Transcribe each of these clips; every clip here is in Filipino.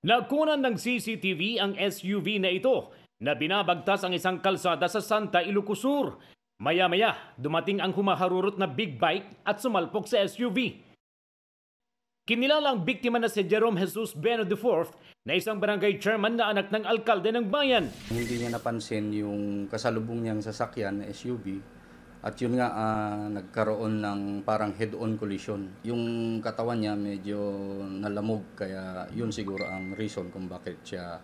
Nakunan ng CCTV ang SUV na ito na binabagtas ang isang kalsada sa Santa Ilocos Sur. Maya-maya, dumating ang humaharurot na big bike at sumalpok sa SUV. Kinilalang biktima na si Jerome Jesus Beno IV na isang barangay chairman na anak ng alkalde ng bayan. Hindi niya napansin yung kasalubong niyang sasakyan na SUV at yun nga nagkaroon ng parang head-on collision. Yung katawan niya medyo nalamog kaya yun siguro ang reason kung bakit siya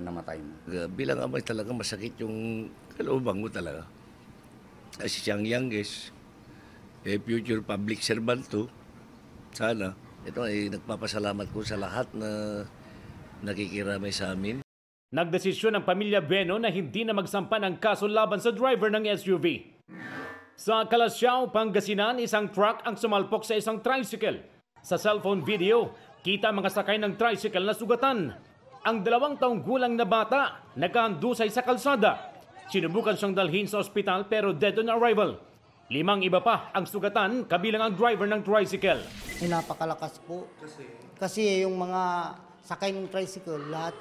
namatay. Bilang amay talaga masakit yung kalooban mo talaga. Kasi siyang youngest, future public servant to. Sana. Ito ay nagpapasalamat ko sa lahat na nakikiramay sa amin. Nagdesisyon ang pamilya Beno na hindi na magsampa ng kaso laban sa driver ng SUV. Sa Calasiao, Pangasinan, isang truck ang sumalpok sa isang tricycle. Sa cellphone video, kita mga sakay ng tricycle na sugatan. Ang 2 taong gulang na bata nakahandusay sa kalsada. Sinubukan siyang dalhin sa ospital pero dead on arrival. 5 iba pa ang sugatan kabilang ang driver ng tricycle. Napakalakas po. Kasi yung mga sakay ng tricycle, lahat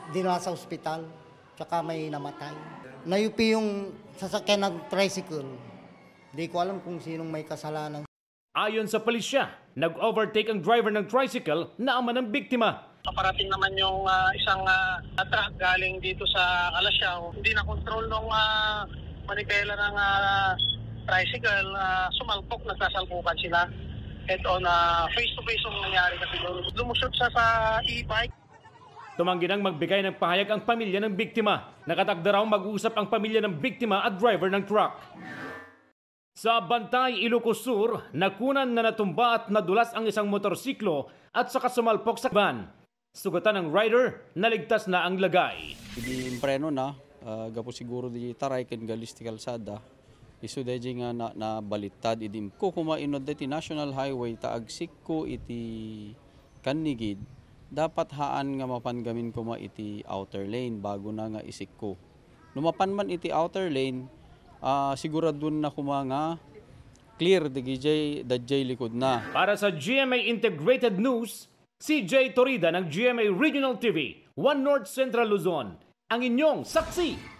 dinala sa ospital. Tsaka may namatay. Nayupi yung sasakyan ng tricycle. Hindi ko alam kung sinong may kasalanan. Ayon sa pulisya, nag-overtake ang driver ng tricycle na ama ng biktima. Paparating naman yung isang truck galing dito sa Calasiao. Hindi na control ng manibela ng tricycle. Sumalpok, nagsasalpukan sila. Head on, face-to-face ang nangyari kasi lumusot siya sa e-bike. Tumanggi nang magbigay ng pahayag ang pamilya ng biktima. Nakatakda raw mag-usap ang pamilya ng biktima at driver ng truck. Sa Bantay, Ilocos Sur, nakunan na natumba at nadulas ang isang motorsiklo at saka sumalpok sa van. Sugatan ng rider, naligtas na ang lagay. Hindi impreno na, gapo siguro di taray ken galis ti kalsada. Isu deje nga na balittad idim ko kumainod ti National Highway taagsik ko iti Kanigid. Dapat haan nga mapangamin ko iti outer lane bago na nga isik ko. Numapan man iti outer lane, siguradun na nga clear dadjay likod na. Para sa GMA Integrated News, CJ Torida ng GMA Regional TV, 1 North Central Luzon, ang inyong saksi.